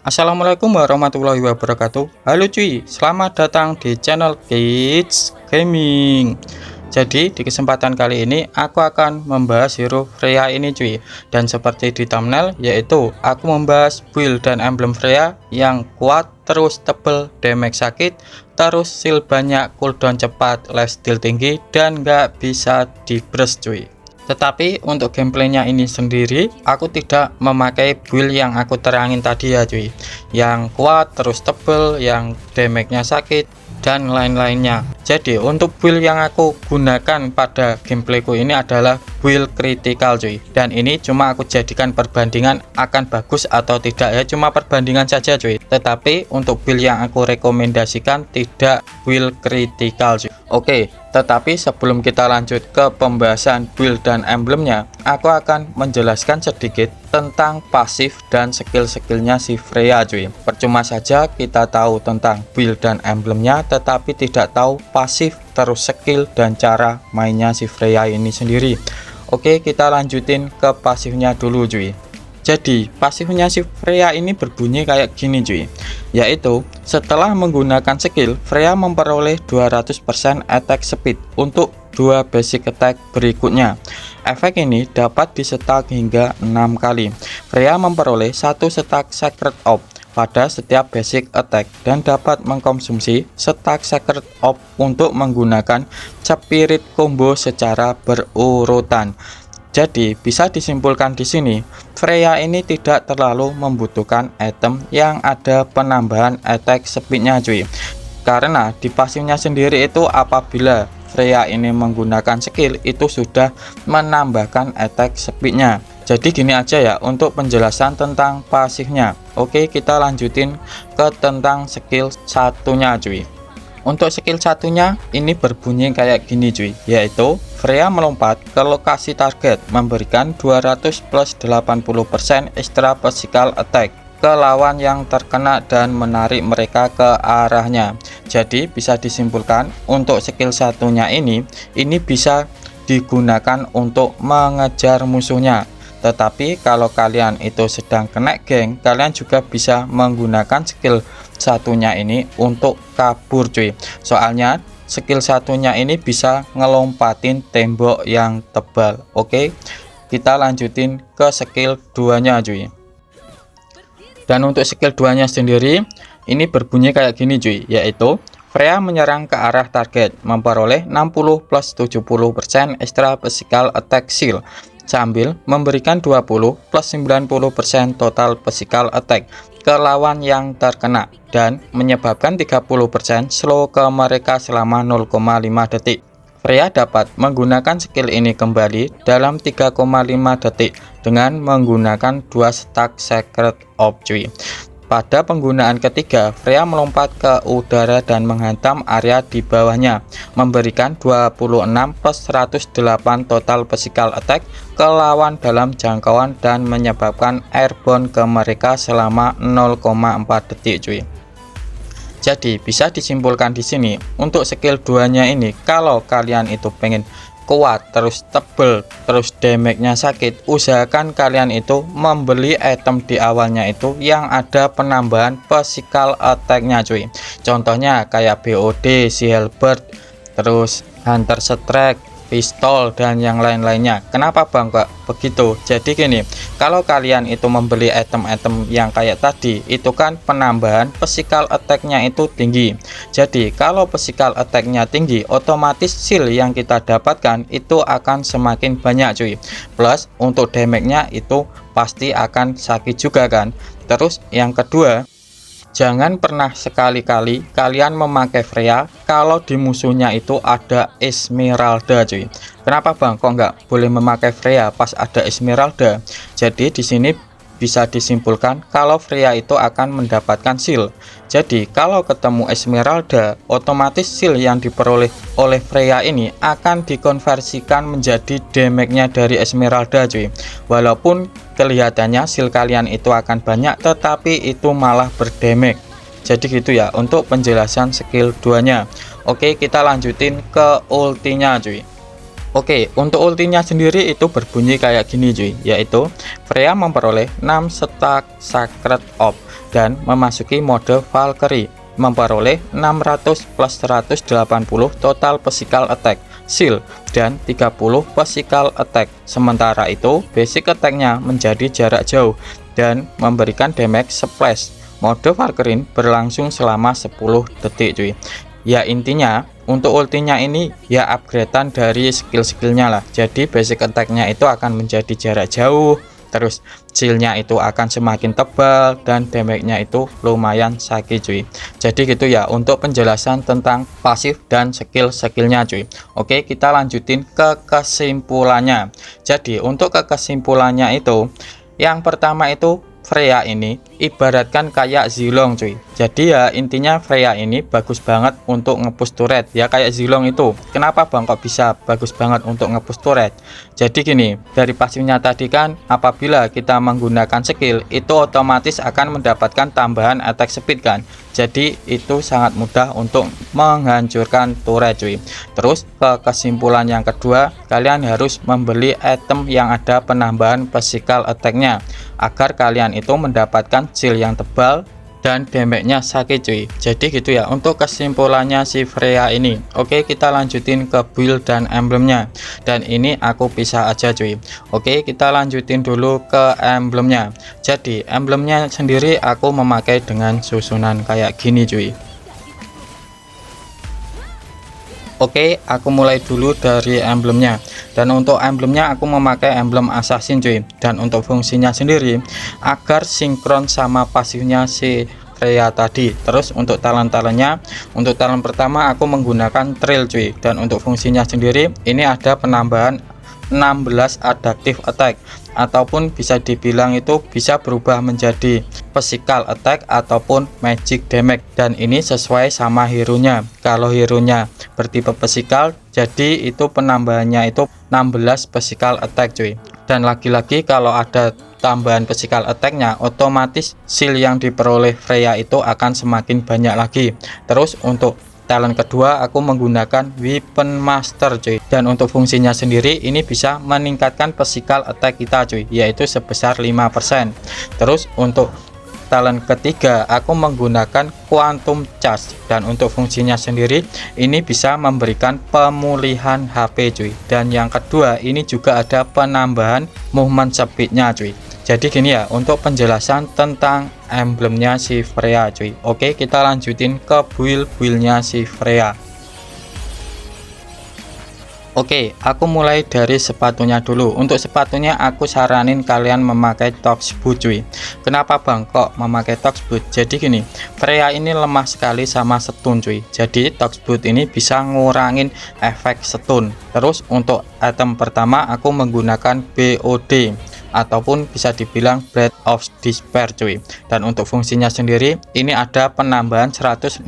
Assalamualaikum warahmatullahi wabarakatuh. Halo cuy, selamat datang di channel Kids Gaming. Jadi di kesempatan kali ini aku akan membahas hero Freya ini cuy. Dan seperti di thumbnail, yaitu aku membahas build dan emblem Freya yang kuat, terus tebel, damage sakit, terus seal banyak, cooldown cepat, life steal tinggi, dan nggak bisa di burst cuy. Tetapi untuk gameplaynya ini sendiri, aku tidak memakai build yang aku terangin tadi ya cuy, yang kuat terus tebel, yang damage-nya sakit dan lain-lainnya. Jadi untuk build yang aku gunakan pada gameplayku ini adalah build critical cuy, dan ini cuma aku jadikan perbandingan akan bagus atau tidak ya, cuma perbandingan saja cuy. Tetapi untuk build yang aku rekomendasikan tidak build critical cuy. Oke, tetapi sebelum kita lanjut ke pembahasan build dan emblemnya, aku akan menjelaskan sedikit tentang pasif dan skill-skillnya si Freya cuy. Percuma saja kita tahu tentang build dan emblemnya tetapi tidak tahu pasif terus skill dan cara mainnya si Freya ini sendiri. Oke, kita lanjutin ke pasifnya dulu cuy. Jadi pasifnya si Freya ini berbunyi kayak gini cuy, yaitu setelah menggunakan skill, Freya memperoleh 200% attack speed untuk 2 basic attack berikutnya. Efek ini dapat disetak hingga 6 kali. Freya memperoleh 1 stack Sacred Orb pada setiap basic attack dan dapat mengkonsumsi stack Sacred Orb untuk menggunakan spirit combo secara berurutan. Jadi bisa disimpulkan di sini, Freya ini tidak terlalu membutuhkan item yang ada penambahan attack speednya cuy. Karena di pasifnya sendiri itu apabila Freya ini menggunakan skill itu sudah menambahkan attack speednya. Jadi gini aja ya untuk penjelasan tentang pasifnya. Oke, kita lanjutin ke tentang skill satunya cuy. Untuk skill satunya ini berbunyi kayak gini cuy, yaitu Freya melompat ke lokasi target memberikan 200 plus 80% extra physical attack ke lawan yang terkena dan menarik mereka ke arahnya. Jadi bisa disimpulkan untuk skill satunya ini bisa digunakan untuk mengejar musuhnya. Tetapi kalau kalian itu sedang kena geng, kalian juga bisa menggunakan skill satunya ini untuk kabur cuy. Soalnya skill satunya ini bisa ngelompatin tembok yang tebal. Oke, kita lanjutin ke skill 2-nya cuy. Dan untuk skill 2-nya sendiri ini berbunyi kayak gini cuy, yaitu Freya menyerang ke arah target memperoleh 60 plus 70% extra physical attack seal sambil memberikan 20 plus 90% total physical attack ke lawan yang terkena dan menyebabkan 30% slow ke mereka selama 0,5 detik. Freya dapat menggunakan skill ini kembali dalam 3,5 detik dengan menggunakan 2 stack Sacred Orb cuy. Pada penggunaan ketiga, Freya melompat ke udara dan menghantam area di bawahnya, memberikan 26 plus 108 total physical attack ke lawan dalam jangkauan dan menyebabkan airborne ke mereka selama 0,4 detik cuy. Jadi bisa disimpulkan di sini untuk skill 2-nya ini, kalau kalian itu pengen kuat terus tebel terus damage-nya sakit, usahakan kalian itu membeli item di awalnya itu yang ada penambahan physical attack-nya cuy. Contohnya kayak BOD, si Halberd, terus Hunter Strike, pistol dan yang lain-lainnya. Kenapa bang kok begitu? Jadi gini, kalau kalian itu membeli item-item yang kayak tadi itu kan penambahan physical attack-nya itu tinggi. Jadi kalau physical attack-nya tinggi, otomatis seal yang kita dapatkan itu akan semakin banyak cuy. Plus untuk damage-nya itu pasti akan sakit juga kan. Terus yang kedua, jangan pernah sekali-kali kalian memakai Freya kalau di musuhnya itu ada Esmeralda cuy. Kenapa bang kok nggak boleh memakai Freya pas ada Esmeralda? Jadi di sini bisa disimpulkan kalau Freya itu akan mendapatkan seal. Jadi kalau ketemu Esmeralda, otomatis seal yang diperoleh oleh Freya ini akan dikonversikan menjadi damage-nya dari Esmeralda cuy. Walaupun kelihatannya seal kalian itu akan banyak, tetapi itu malah berdamage. Jadi gitu ya untuk penjelasan skill 2-nya. Oke, kita lanjutin ke ultinya cuy. Oke, untuk ultinya sendiri itu berbunyi kayak gini cuy, yaitu Freya memperoleh 6 stack Sacred Orb dan memasuki mode Valkyrie, memperoleh 600 plus 180 total physical attack, shield, dan 30 physical attack. Sementara itu basic attack-nya menjadi jarak jauh dan memberikan damage splash. Mode Valkyrie berlangsung selama 10 detik cuy. Ya intinya untuk ultinya ini ya upgradean dari skill-skillnya lah. Jadi basic attack-nya itu akan menjadi jarak jauh, terus shieldnya itu akan semakin tebal, dan damage-nya itu lumayan sakit cuy. Jadi gitu ya untuk penjelasan tentang pasif dan skill-skillnya cuy. Oke, kita lanjutin ke kesimpulannya. Jadi untuk kesimpulannya itu yang pertama itu Freya ini ibaratkan kayak Zilong cuy. Jadi ya intinya Freya ini bagus banget untuk ngepush turret ya, kayak Zilong itu. Kenapa bang kok bisa bagus banget untuk ngepush turret? Jadi gini, dari pasifnya tadi kan apabila kita menggunakan skill itu otomatis akan mendapatkan tambahan attack speed kan. Jadi itu sangat mudah untuk menghancurkan turret cuy. Terus ke kesimpulan yang kedua, kalian harus membeli item yang ada penambahan physical attack-nya agar kalian itu mendapatkan shield yang tebal dan damage-nya sakit cuy. Jadi gitu ya untuk kesimpulannya si Freya ini. Oke, kita lanjutin ke build dan emblemnya, dan ini aku pisah aja cuy. Oke, kita lanjutin dulu ke emblemnya. Jadi emblemnya sendiri aku memakai dengan susunan kayak gini cuy. Oke, aku mulai dulu dari emblemnya. Dan untuk emblemnya aku memakai emblem assassin cuy. Dan untuk fungsinya sendiri agar sinkron sama pasifnya si Freya tadi. Terus untuk talent-talentnya, untuk talent pertama aku menggunakan trail cuy. Dan untuk fungsinya sendiri ini ada penambahan 16 adaptive attack, ataupun bisa dibilang itu bisa berubah menjadi physical attack ataupun magic damage, dan ini sesuai sama hero nya. Kalau hero nya bertipe physical, jadi itu penambahannya itu 16 physical attack cuy. Dan lagi-lagi kalau ada tambahan physical attack-nya, otomatis shield yang diperoleh Freya itu akan semakin banyak lagi. Terus untuk talent kedua aku menggunakan weapon master cuy, dan untuk fungsinya sendiri ini bisa meningkatkan physical attack kita cuy, yaitu sebesar 5%. Terus untuk talent ketiga aku menggunakan quantum charge, dan untuk fungsinya sendiri ini bisa memberikan pemulihan HP cuy. Dan yang kedua ini juga ada penambahan movement speednya cuy. Jadi gini ya untuk penjelasan tentang emblemnya si Freya cuy. Oke, kita lanjutin ke build-buildnya si Freya. Oke, aku mulai dari sepatunya dulu. Untuk sepatunya aku saranin kalian memakai Tox Boot cuy. Kenapa bang kok memakai Tox Boot? Jadi gini, Freya ini lemah sekali sama stun cuy. Jadi Tox Boot ini bisa ngurangin efek stun. Terus untuk item pertama aku menggunakan BOD, ataupun bisa dibilang Blade of Despair cuy. Dan untuk fungsinya sendiri ini ada penambahan 160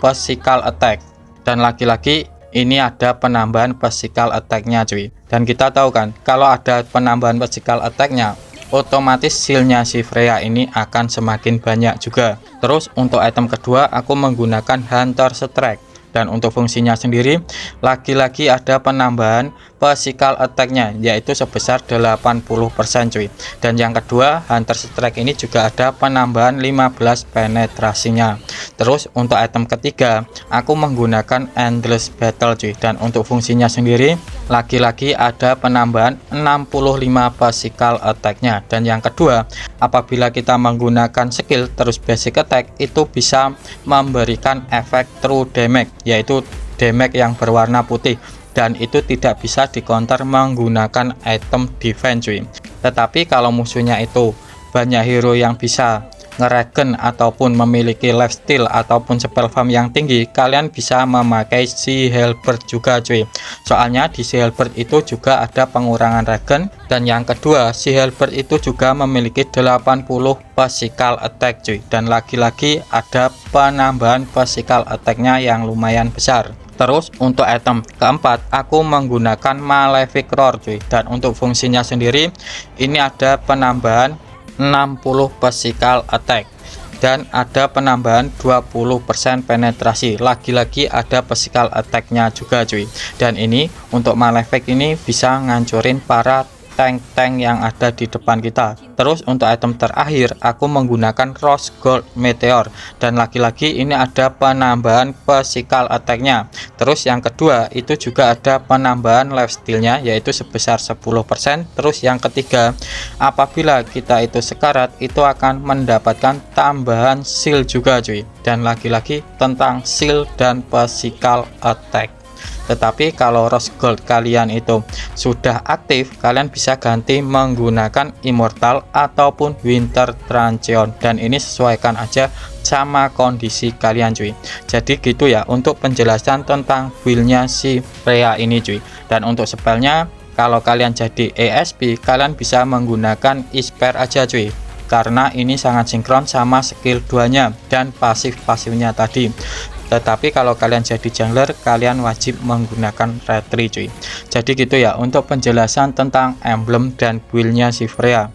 physical attack, dan lagi-lagi ini ada penambahan physical attack-nya cuy. Dan kita tahu kan kalau ada penambahan physical attack-nya, otomatis shieldnya si Freya ini akan semakin banyak juga. Terus untuk item kedua aku menggunakan Hunter Strike, dan untuk fungsinya sendiri lagi-lagi ada penambahan physical attack-nya yaitu sebesar 80% cuy. Dan yang kedua Hunter Strike ini juga ada penambahan 15 penetrasinya. Terus untuk item ketiga aku menggunakan Endless Battle cuy, dan untuk fungsinya sendiri lagi-lagi ada penambahan 65 physical attack-nya. Dan yang kedua apabila kita menggunakan skill terus basic attack itu bisa memberikan efek true damage, yaitu damage yang berwarna putih, dan itu tidak bisa di-counter menggunakan item defense cuy. Tetapi kalau musuhnya itu banyak hero yang bisa ngeregen ataupun memiliki lifesteal ataupun spell farm yang tinggi, kalian bisa memakai si Halberd juga cuy. Soalnya di si Halberd itu juga ada pengurangan regen, dan yang kedua si Halberd itu juga memiliki 80 physical attack cuy, dan lagi-lagi ada penambahan physical attack-nya yang lumayan besar. Terus untuk item keempat aku menggunakan Malefic Roar cuy, dan untuk fungsinya sendiri ini ada penambahan 60 physical attack. dan ada penambahan 20% penetrasi. Lagi-lagi ada physical attack-nya juga cuy. Dan ini untuk Malefic ini bisa ngancurin para tank-tank yang ada di depan kita. Terus untuk item terakhir aku menggunakan Rose Gold Meteor, dan lagi-lagi ini ada penambahan physical attack-nya. Terus yang kedua itu juga ada penambahan lifesteal-nya yaitu sebesar 10%. Terus yang ketiga, apabila kita itu sekarat itu akan mendapatkan tambahan shield juga cuy. Dan lagi-lagi tentang shield dan physical attack. Tetapi kalau Rose Gold kalian itu sudah aktif, kalian bisa ganti menggunakan Immortal ataupun Winter Truncheon, dan ini sesuaikan aja sama kondisi kalian cuy. Jadi gitu ya untuk penjelasan tentang build-nya si Freya ini cuy. Dan untuk spellnya, kalau kalian jadi ESP kalian bisa menggunakan Isper aja cuy, karena ini sangat sinkron sama skill 2-nya dan pasif-pasifnya tadi. Tetapi kalau kalian jadi jungler kalian wajib menggunakan retri cuy. Jadi gitu ya untuk penjelasan tentang emblem dan build-nya si Freya.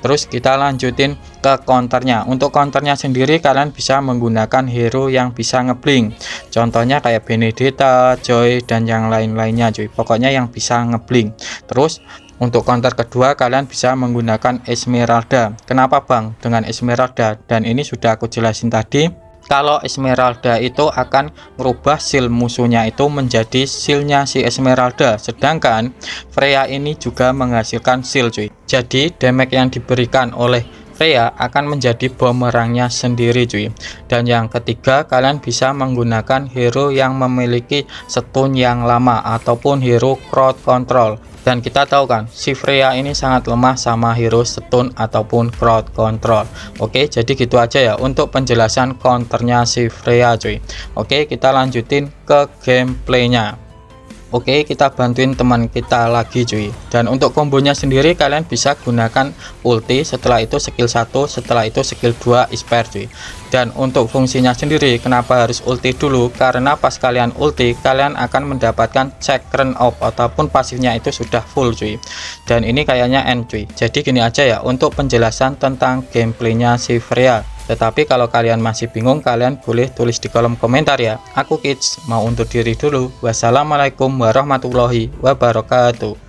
Terus kita lanjutin ke counternya. Untuk counternya sendiri kalian bisa menggunakan hero yang bisa ngeblink. Contohnya kayak Benedetta, Joy, dan yang lain-lainnya cuy. Pokoknya yang bisa ngeblink. Terus untuk counter kedua kalian bisa menggunakan Esmeralda. Kenapa bang dengan Esmeralda? Dan ini sudah aku jelasin tadi. Kalau Esmeralda itu akan merubah shield musuhnya itu menjadi shieldnya si Esmeralda. Sedangkan Freya ini juga menghasilkan shield cuy. Jadi damage yang diberikan oleh Freya akan menjadi bumerangnya sendiri cuy. Dan yang ketiga kalian bisa menggunakan hero yang memiliki stun yang lama ataupun hero crowd control. Dan kita tahu kan si Freya ini sangat lemah sama hero stun ataupun crowd control. Oke, jadi gitu aja ya untuk penjelasan counternya si Freya cuy. Oke, kita lanjutin ke gameplaynya. Oke, kita bantuin teman kita lagi cuy. Dan untuk kombonya sendiri kalian bisa gunakan ulti, setelah itu skill 1, setelah itu skill 2 Isper cuy. Dan untuk fungsinya sendiri kenapa harus ulti dulu? Karena pas kalian ulti kalian akan mendapatkan chakram off ataupun pasifnya itu sudah full cuy. Dan ini kayaknya end cuy. Jadi gini aja ya untuk penjelasan tentang gameplaynya si Freya. Tetapi kalau kalian masih bingung kalian boleh tulis di kolom komentar ya. Aku Kids mau undur diri dulu. Wassalamualaikum warahmatullahi wabarakatuh.